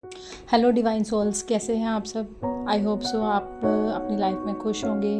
Hello divine souls, कैसे हैं आप सब। आई होप सो आप अपनी लाइफ में खुश होंगे,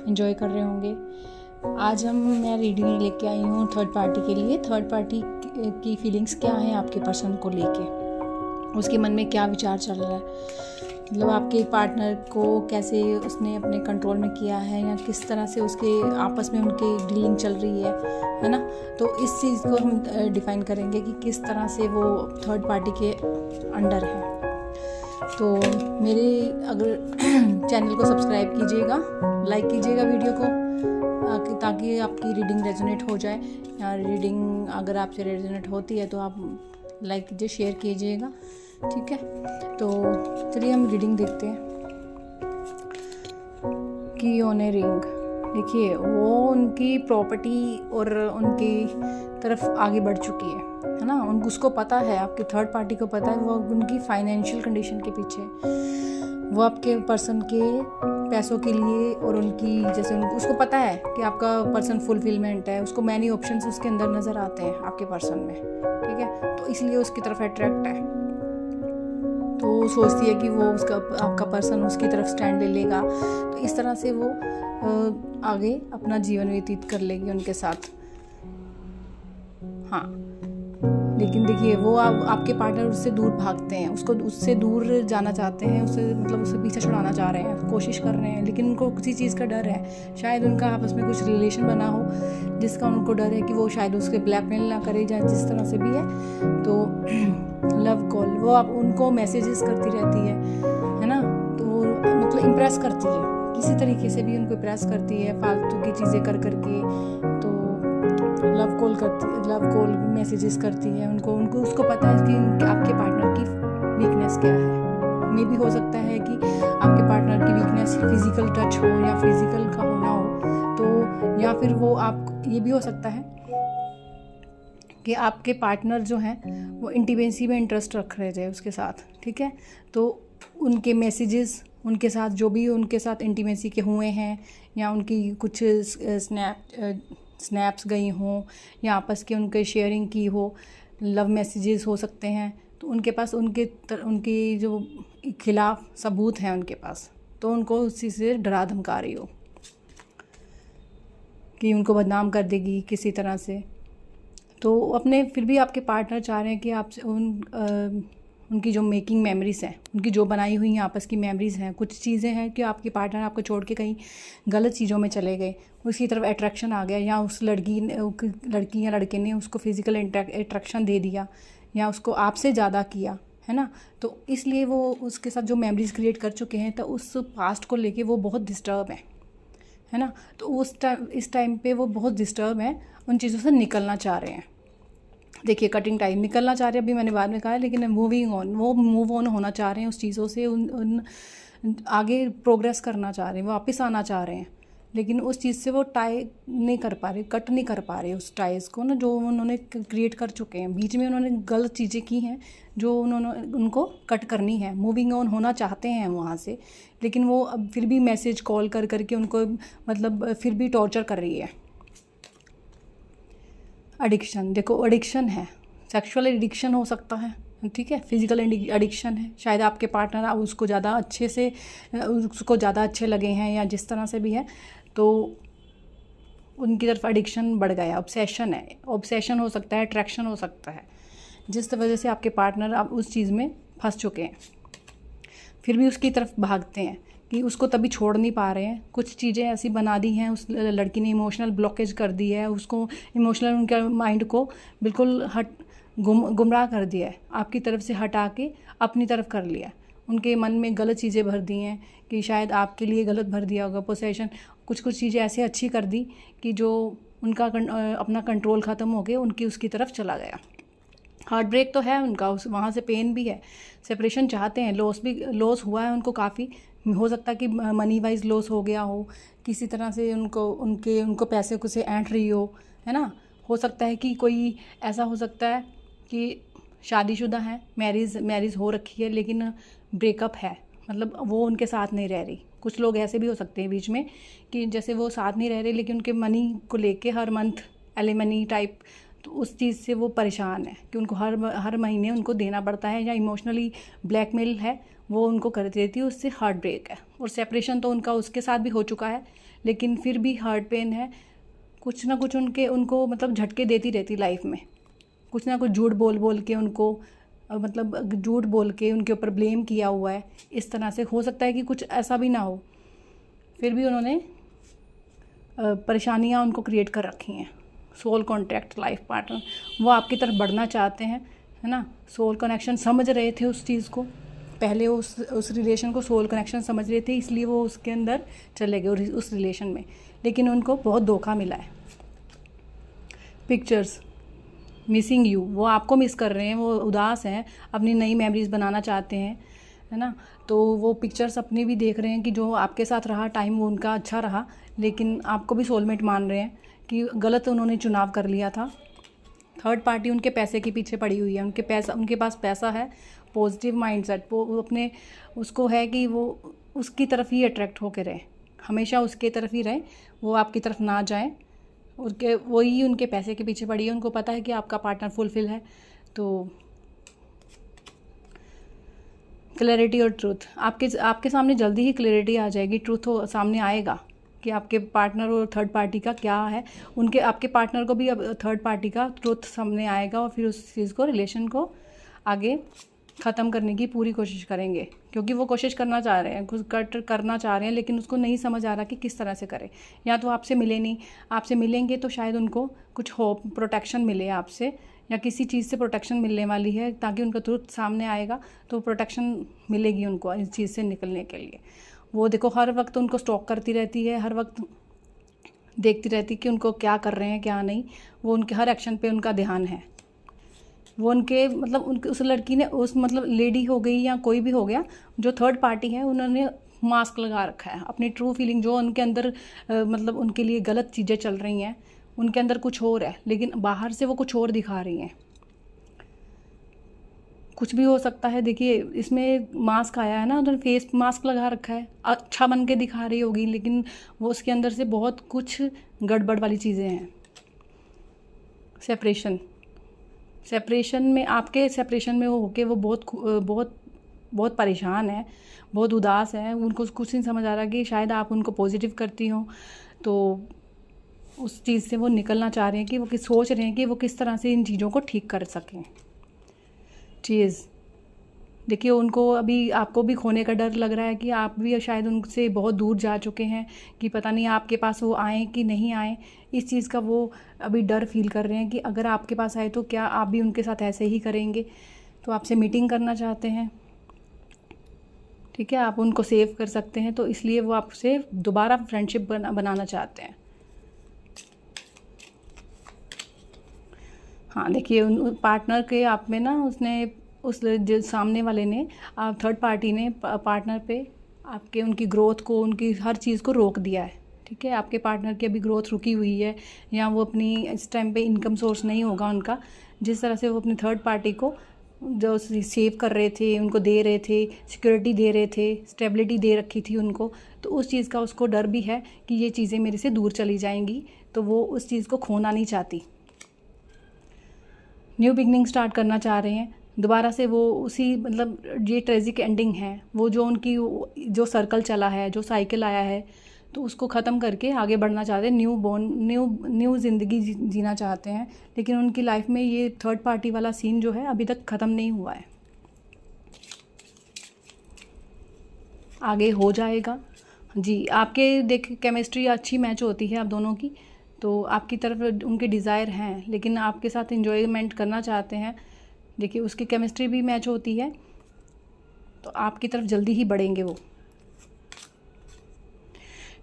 एंजॉय कर रहे होंगे। आज मैं रीडिंग लेके आई हूँ थर्ड पार्टी के लिए। थर्ड पार्टी की फीलिंग्स क्या हैं आपके पर्सन को लेके, उसके मन में क्या विचार चल रहा है, मतलब आपके पार्टनर को कैसे उसने अपने कंट्रोल में किया है या किस तरह से उसके आपस में उनकी डीलिंग चल रही है ना। तो इस चीज़ को हम डिफ़ाइन करेंगे कि किस तरह से वो थर्ड पार्टी के अंडर है। तो मेरे अगर चैनल को सब्सक्राइब कीजिएगा, लाइक कीजिएगा वीडियो को, ताकि आपकी रीडिंग रेजोनेट हो जाए। या रीडिंग अगर आपसे रेजोनेट होती है तो आप लाइक कीजिए, शेयर कीजिएगा, ठीक है। तो चलिए हम रीडिंग देखते हैं। की ऑन ए रिंग, देखिए वो उनकी प्रॉपर्टी और उनकी तरफ आगे बढ़ चुकी है ना। उसको पता है, आपके थर्ड पार्टी को पता है वो उनकी फाइनेंशियल कंडीशन के पीछे, वो आपके पर्सन के पैसों के लिए और उनकी जैसे उसको पता है कि आपका पर्सन फुलफिलमेंट है, उसको मैनी ऑप्शंस उसके अंदर नज़र आते हैं आपके पर्सन में, ठीक है। तो इसलिए उसकी तरफ अट्रैक्ट है। तो वो सोचती है कि वो उसका आपका पर्सन उसकी तरफ स्टैंड ले लेगा, तो इस तरह से वो आगे अपना जीवन व्यतीत कर लेगी उनके साथ। हाँ, लेकिन देखिए वो आपके पार्टनर उससे दूर भागते हैं, उसको उससे दूर जाना चाहते हैं, उससे मतलब उससे पीछे छुड़ाना चाह रहे हैं, कोशिश कर रहे हैं, लेकिन उनको किसी चीज़ का डर है। शायद उनका आपस में कुछ रिलेशन बना हो जिसका उनको डर है कि वो शायद उसके ब्लैकमेल ना करे, या जिस तरह से भी है। तो लव कॉल, वो आप उनको मैसेजेस करती रहती है ना। तो वो मतलब इम्प्रेस करती है, किसी तरीके से भी उनको इम्प्रेस करती है फालतू की चीज़ें कर करके। तो लव कॉल मैसेजेस करती है उनको उसको पता है कि आपके पार्टनर की वीकनेस क्या है। मे भी हो सकता है कि आपके पार्टनर की वीकनेस फिजिकल टच हो या फिजिकल का होना हो, तो या फिर वो आप ये भी हो सकता है कि आपके पार्टनर जो हैं वो इंटीमेसी में इंटरेस्ट रख रहे थे उसके साथ, ठीक है। तो उनके मैसेजेस उनके साथ जो भी उनके साथ इंटीमेसी के हुए हैं, या उनकी कुछ स्नैप्स गई हों, या आपस के उनके शेयरिंग की हो, लव मैसेजेस हो सकते हैं। तो उनके पास उनकी जो खिलाफ सबूत हैं उनके पास, तो उनको उसी से डरा धमका रही हो कि उनको बदनाम कर देगी किसी तरह से। तो अपने फिर भी आपके पार्टनर चाह रहे हैं कि आपसे उनकी जो मेकिंग मेमोरीज़ हैं, उनकी जो बनाई हुई आपस की मेमोरीज़ हैं, कुछ चीज़ें हैं कि आपके पार्टनर आपको छोड़ के कहीं गलत चीज़ों में चले गए, उसकी तरफ अट्रैक्शन आ गया, या उस लड़की या लड़के ने उसको फिज़िकल अट्रैक्शन दे दिया, या उसको आपसे ज़्यादा किया, है ना। तो इसलिए वो उसके साथ जो मेमोरीज़ क्रिएट कर चुके हैं, तो उस पास्ट को लेके वो बहुत डिस्टर्ब है ना। तो इस टाइम पे वो बहुत डिस्टर्ब हैं, उन चीज़ों से निकलना चाह रहे हैं। देखिए कटिंग टाइम निकलना चाह रहे हैं, अभी मैंने बाद में कहा है, लेकिन वो मूव ऑन होना चाह रहे हैं उस चीज़ों से, उन आगे प्रोग्रेस करना चाह रहे हैं, वापस आना चाह रहे हैं। लेकिन उस चीज़ से वो टाई नहीं कर पा रहे, कट नहीं कर पा रहे उस टाइज को ना, जो उन्होंने क्रिएट कर चुके हैं। बीच में उन्होंने गलत चीज़ें की हैं जो उनको कट करनी है। मूविंग ऑन होना चाहते हैं वहाँ से, लेकिन वो अब फिर भी मैसेज कॉल कर करके उनको मतलब फिर भी टॉर्चर कर रही है। एडिक्शन, देखो एडिक्शन है, सेक्सुअल एडिक्शन हो सकता है, ठीक है, फिजिकल एडिक्शन है। शायद आपके पार्टनर उसको ज़्यादा अच्छे लगे हैं, या जिस तरह से भी है, तो उनकी तरफ एडिक्शन बढ़ गया, ऑब्सेशन है। ऑब्सेशन हो सकता है, अट्रैक्शन हो सकता है, जिस वजह से आपके पार्टनर अब उस चीज़ में फंस चुके हैं, फिर भी उसकी तरफ भागते हैं कि उसको तभी छोड़ नहीं पा रहे हैं। कुछ चीज़ें ऐसी बना दी हैं, उस लड़की ने इमोशनल ब्लॉकेज कर दी है, उसको इमोशनल उनके माइंड को बिल्कुल गुमराह कर दिया है, आपकी तरफ से हटा के अपनी तरफ कर लिया। उनके मन में गलत चीज़ें भर दी हैं कि शायद आपके लिए गलत भर दिया होगा, पोसेशन, कुछ चीज़ें ऐसे अच्छी कर दी कि जो उनका अपना कंट्रोल ख़त्म हो के उसकी तरफ चला गया। हार्ट ब्रेक तो है उनका, वहाँ से पेन भी है, सेपरेशन चाहते हैं, लॉस हुआ है उनको काफ़ी। हो सकता है कि मनी वाइज लॉस हो गया हो, किसी तरह से उनको पैसे को से ऐंठ रही हो, है ना। हो सकता है कि कोई ऐसा हो सकता है कि शादीशुदा है, मैरिज हो रखी है, लेकिन ब्रेकअप है, मतलब वो उनके साथ नहीं रह रही। कुछ लोग ऐसे भी हो सकते हैं बीच में कि जैसे वो साथ नहीं रह रहे, लेकिन उनके मनी को लेके हर मंथ एलिमनी टाइप तो उस चीज़ से वो परेशान है कि उनको हर महीने उनको देना पड़ता है, या इमोशनली ब्लैकमेल है वो उनको करती रहती है, उससे हार्ट ब्रेक है। और सेपरेशन तो उनका उसके साथ भी हो चुका है, लेकिन फिर भी हार्ट पेन है। कुछ ना कुछ उनको मतलब झटके देती रहती लाइफ में, कुछ ना कुछ झूठ बोल के उनको मतलब झूठ बोल के उनके ऊपर ब्लेम किया हुआ है। इस तरह से हो सकता है कि कुछ ऐसा भी ना हो, फिर भी उन्होंने परेशानियां उनको क्रिएट कर रखी हैं। सोल कॉन्ट्रैक्ट लाइफ पार्टनर वो आपकी तरफ बढ़ना चाहते हैं, है ना। सोल कनेक्शन समझ रहे थे उस चीज़ को, पहले उस रिलेशन को सोल कनेक्शन समझ रहे थे, इसलिए वो उसके अंदर चले गए उस रिलेशन में, लेकिन उनको बहुत धोखा मिला है। पिक्चर्स मिसिंग यू, वो आपको मिस कर रहे हैं, वो उदास हैं, अपनी नई मेमोरीज बनाना चाहते हैं, है ना। तो वो पिक्चर्स अपनी भी देख रहे हैं कि जो आपके साथ रहा टाइम वो उनका अच्छा रहा, लेकिन आपको भी सोलमेट मान रहे हैं कि गलत उन्होंने चुनाव कर लिया था। थर्ड पार्टी उनके पैसे के पीछे पड़ी हुई है, उनके पास पैसा है, पॉजिटिव माइंडसेट, वो अपने उसको है कि वो उसकी तरफ ही अट्रैक्ट होकर रहे, हमेशा उसके तरफ ही रहे, वो आपकी तरफ ना जाए। वही उनके पैसे के पीछे पड़ी है, उनको पता है कि आपका पार्टनर फुलफिल है। तो क्लैरिटी और ट्रूथ, आपके सामने जल्दी ही क्लैरिटी आ जाएगी, ट्रूथ सामने आएगा कि आपके पार्टनर और थर्ड पार्टी का क्या है। आपके पार्टनर को भी अब थर्ड पार्टी का ट्रूथ सामने आएगा, और फिर उस चीज़ को, रिलेशन को आगे ख़त्म करने की पूरी कोशिश करेंगे, क्योंकि वो कोशिश करना चाह रहे हैं, कुछ करना चाह रहे हैं, लेकिन उसको नहीं समझ आ रहा कि किस तरह से करें। या तो आपसे मिले नहीं, आपसे मिलेंगे तो शायद उनको कुछ होप, प्रोटेक्शन मिले आपसे, या किसी चीज़ से प्रोटेक्शन मिलने वाली है, ताकि उनका ट्रूथ सामने आएगा तो प्रोटेक्शन मिलेगी उनको इस चीज़ से निकलने के लिए। वो देखो हर वक्त उनको स्टॉक करती रहती है, हर वक्त देखती रहती कि उनको क्या कर रहे हैं क्या नहीं, वो उनके हर एक्शन पे उनका ध्यान है। वो उनके मतलब उनके उस लड़की ने, उस मतलब लेडी हो गई या कोई भी हो गया, जो थर्ड पार्टी है, उन्होंने मास्क लगा रखा है। अपनी ट्रू फीलिंग जो उनके अंदर मतलब उनके लिए गलत चीज़ें चल रही हैं, उनके अंदर कुछ और है, लेकिन बाहर से वो कुछ और दिखा रही हैं। कुछ भी हो सकता है, देखिए इसमें मास्क आया है ना, उन्होंने फेस मास्क लगा रखा है, अच्छा बन के दिखा रही होगी, लेकिन वो उसके अंदर से बहुत कुछ गड़बड़ वाली चीज़ें हैं। सेपरेशन में, आपके सेपरेशन में होके वो बहुत परेशान है, बहुत उदास है, उनको कुछ नहीं समझ आ रहा कि शायद आप उनको पॉजिटिव करती हो, तो उस चीज़ से वो निकलना चाह रहे हैं कि वो सोच रहे हैं कि वो किस तरह से इन चीज़ों को ठीक कर सकें। चीज़ देखिए, उनको अभी आपको भी खोने का डर लग रहा है कि आप भी शायद उनसे बहुत दूर जा चुके हैं, कि पता नहीं आपके पास वो आएँ कि नहीं आएँ। इस चीज़ का वो अभी डर फील कर रहे हैं कि अगर आपके पास आए तो क्या आप भी उनके साथ ऐसे ही करेंगे। तो आपसे मीटिंग करना चाहते हैं, ठीक है, आप उनको सेव कर सकते हैं, तो इसलिए वो आपसे दोबारा फ्रेंडशिप बनाना चाहते हैं। हाँ, देखिए उन पार्टनर के आप में ना, उसने उस जो सामने वाले ने, थर्ड पार्टी ने पार्टनर पे आपके, उनकी ग्रोथ को, उनकी हर चीज़ को रोक दिया है, ठीक है। आपके पार्टनर की अभी ग्रोथ रुकी हुई है, या वो अपनी इस टाइम पे इनकम सोर्स नहीं होगा उनका, जिस तरह से वो अपनी थर्ड पार्टी को जो सेव कर रहे थे, उनको दे रहे थे, सिक्योरिटी दे रहे थे, स्टेबिलिटी दे रखी थी उनको, तो उस चीज़ का उसको डर भी है कि ये चीज़ें मेरे से दूर चली जाएंगी, तो वो उस चीज़ को खोना नहीं चाहती। न्यू बिगनिंग स्टार्ट करना चाह रहे हैं दोबारा से। वो उसी मतलब ये ट्रेजिक एंडिंग है, वो जो उनकी जो सर्कल चला है, जो साइकिल आया है, तो उसको ख़त्म करके आगे बढ़ना चाहते हैं, न्यू ज़िंदगी जीना चाहते हैं। लेकिन उनकी लाइफ में ये थर्ड पार्टी वाला सीन जो है अभी तक ख़त्म नहीं हुआ है, आगे हो जाएगा जी। आपके देख केमिस्ट्री अच्छी मैच होती है आप दोनों की, तो आपकी तरफ उनके डिज़ायर हैं, लेकिन आपके साथ एंजॉयमेंट करना चाहते हैं। देखिए उसकी केमिस्ट्री भी मैच होती है, तो आपकी तरफ जल्दी ही बढ़ेंगे वो।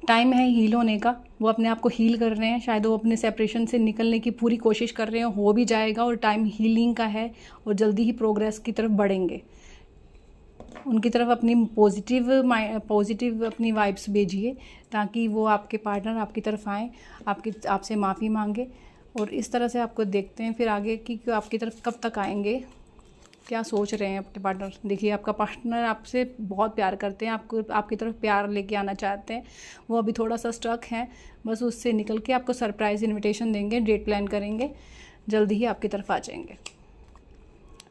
टाइम है हील होने का, वो अपने आप को हील कर रहे हैं, शायद वो अपने सेपरेशन से निकलने की पूरी कोशिश कर रहे हैं, हो भी जाएगा, और टाइम हीलिंग का है, और जल्दी ही प्रोग्रेस की तरफ बढ़ेंगे। उनकी तरफ अपनी पॉजिटिव अपनी वाइब्स भेजिए, ताकि वो आपके पार्टनर आपकी तरफ आएँ, आपसे माफ़ी मांगे, और इस तरह से आपको देखते हैं फिर आगे कि आपकी तरफ कब तक आएंगे, क्या सोच रहे हैं अपने पार्टनर। देखिए आपका पार्टनर आपसे बहुत प्यार करते हैं, आपकी तरफ प्यार लेके आना चाहते हैं। वो अभी थोड़ा सा स्टक हैं, बस उससे निकल के आपको सरप्राइज़ इनविटेशन देंगे, डेट प्लान करेंगे, जल्दी ही आपकी तरफ आ जाएंगे।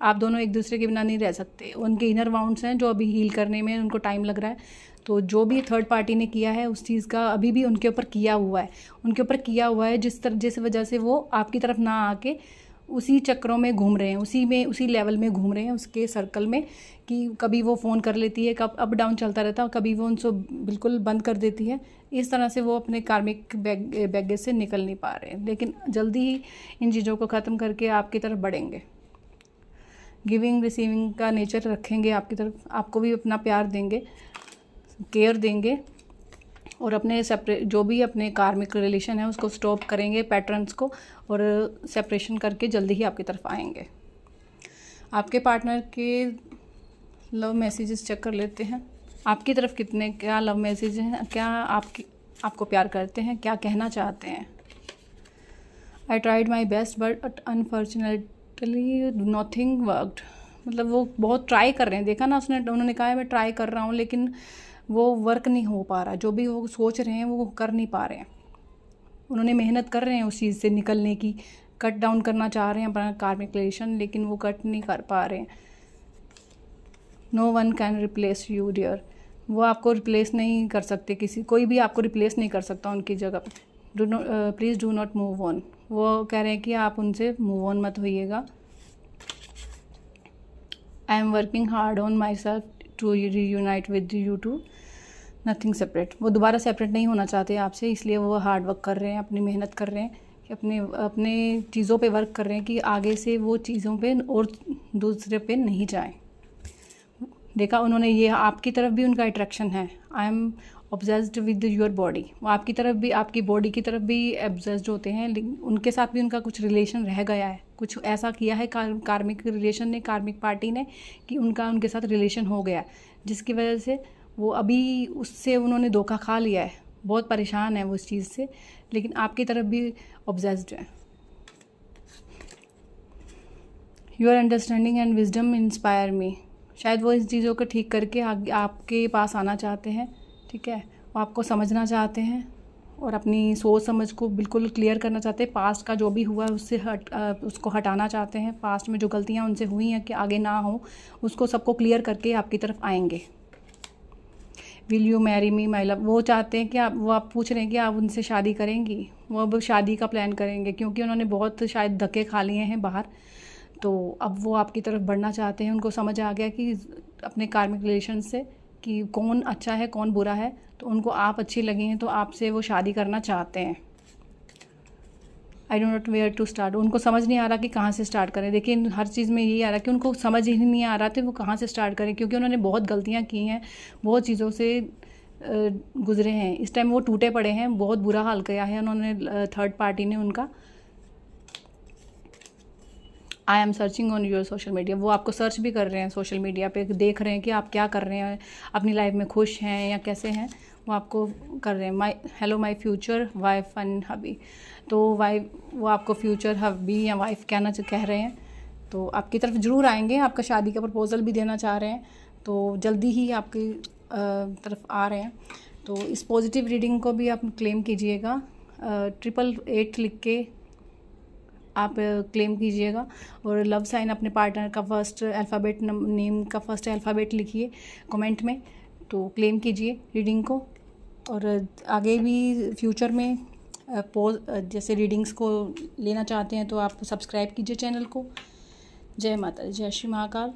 आप दोनों एक दूसरे के बिना नहीं रह सकते। उनके इनर वाउंड्स हैं जो अभी हील करने में उनको टाइम लग रहा है, तो जो भी थर्ड पार्टी ने किया है उस चीज़ का अभी भी उनके ऊपर किया हुआ है, जिस वजह से वो आपकी तरफ ना आके उसी चक्रों में घूम रहे हैं, उसी लेवल में घूम रहे हैं, उसके सर्कल में, कि कभी वो फ़ोन कर लेती है, कब अप डाउन चलता रहता है, कभी वो उनको बिल्कुल बंद कर देती है। इस तरह से वो अपने कार्मिक बैगेज से निकल नहीं पा रहे हैं, लेकिन जल्दी ही इन चीज़ों को ख़त्म करके आपकी तरफ बढ़ेंगे। गिविंग रिसीविंग का नेचर रखेंगे आपकी तरफ, आपको भी अपना प्यार देंगे, केयर देंगे, और अपने सेपरेट जो भी अपने कार्मिक रिलेशन है उसको स्टॉप करेंगे, पैटर्न्स को, और सेपरेशन करके जल्दी ही आपकी तरफ आएंगे। आपके पार्टनर के लव मैसेजेस चेक कर लेते हैं। आपकी तरफ क्या लव मैसेज हैं, क्या आपको प्यार करते हैं, क्या कहना चाहते हैं। I tried my best but unfortunately nothing worked. मतलब वो बहुत ट्राई कर रहे हैं, देखा ना उन्होंने कहा है मैं ट्राई कर रहा हूँ, लेकिन वो वर्क नहीं हो पा रहा। जो भी वो सोच रहे हैं वो कर नहीं पा रहे हैं। उन्होंने मेहनत कर रहे हैं उस चीज़ से निकलने की, कट डाउन करना चाह रहे हैं अपना कार्मिक रिलेशन, लेकिन वो कट नहीं कर पा रहे हैं। No one can replace you dear. वो आपको रिप्लेस नहीं कर सकते, कोई भी आपको रिप्लेस नहीं कर सकता उनकी जगह पे। Please do not move on. वो कह रहे हैं कि आप उनसे मूव ऑन मत होइएगा। I am working hard on myself to reunite with you too, nothing separate. वो दोबारा सेपरेट नहीं होना चाहते आपसे, इसलिए वो हार्ड वर्क कर रहे हैं, अपनी मेहनत कर रहे हैं, कि अपने चीज़ों पे वर्क कर रहे हैं कि आगे से वो चीज़ों पे और दूसरे पे नहीं जाएं। देखा उन्होंने, ये आपकी तरफ भी उनका अट्रैक्शन है। I am obsessed with your body. वो आपकी तरफ भी, आपकी बॉडी की तरफ भी ऑब्सेस्ड होते हैं, लेकिन उनके साथ भी उनका कुछ रिलेशन रह गया है, कुछ ऐसा किया है कार्मिक रिलेशन ने, कार्मिक पार्टी ने, कि उनके साथ रिलेशन हो गया है, जिसकी वजह से वो अभी उससे उन्होंने धोखा खा लिया है, बहुत परेशान है वो इस चीज़ से, लेकिन आपकी तरफ भी ऑब्सेस्ड है। Your understanding and wisdom inspire me. शायद वो इस चीज़ों को ठीक करके आपके पास आना चाहते हैं, ठीक है। वो आपको समझना चाहते हैं और अपनी सोच समझ को बिल्कुल क्लियर करना चाहते हैं। पास्ट का जो भी हुआ है उसको हटाना चाहते हैं। पास्ट में जो गलतियाँ उनसे हुई हैं कि आगे ना हो, उसको सबको क्लियर करके आपकी तरफ आएंगे। Will you marry me my love. वो चाहते हैं कि आप पूछ रहे हैं कि आप उनसे शादी करेंगी। वो अब शादी का प्लान करेंगे, क्योंकि उन्होंने बहुत शायद धक्के खा लिए हैं बाहर, तो अब वो आपकी तरफ बढ़ना चाहते हैं। उनको समझ आ गया कि अपने कार्मिक रिलेशन से कि कौन अच्छा है कौन बुरा है, तो उनको आप अच्छी लगी हैं, तो आपसे वो शादी करना चाहते हैं। I don't not where to start. उनको समझ नहीं आ रहा कि कहाँ से स्टार्ट करें। देखिए हर चीज़ में यही आ रहा है कि उनको समझ ही नहीं आ रहा था वो कहाँ से स्टार्ट करें, क्योंकि उन्होंने बहुत गलतियाँ की हैं, बहुत चीज़ों से गुजरे हैं। इस टाइम वो टूटे पड़े हैं, बहुत बुरा हाल किया है उन्होंने, थर्ड पार्टी ने उनका। I am searching on your social media. वो आपको सर्च भी कर रहे हैं सोशल मीडिया पे, देख रहे हैं कि आप क्या कर रहे हैं, अपनी लाइफ में खुश हैं या कैसे हैं, वो आपको कर रहे हैं। Hello my future wife and hubby. तो वो आपको फ्यूचर हबी या वाइफ कह रहे हैं, तो आपकी तरफ ज़रूर आएंगे। आपका शादी का प्रपोज़ल भी देना चाह रहे हैं, तो जल्दी ही आपकी तरफ आ रहे हैं। तो इस पॉजिटिव रीडिंग को भी आप क्लेम कीजिएगा। 888 लिख के आप क्लेम कीजिएगा, और लव साइन अपने पार्टनर का फर्स्ट अल्फ़ाबेट, नेम का फर्स्ट अल्फ़ाबेट लिखिए कमेंट में, तो क्लेम कीजिए रीडिंग को। और आगे भी फ्यूचर में जैसे रीडिंग्स को लेना चाहते हैं तो आप सब्सक्राइब कीजिए चैनल को। जय माता दी, जय श्री महाकाल।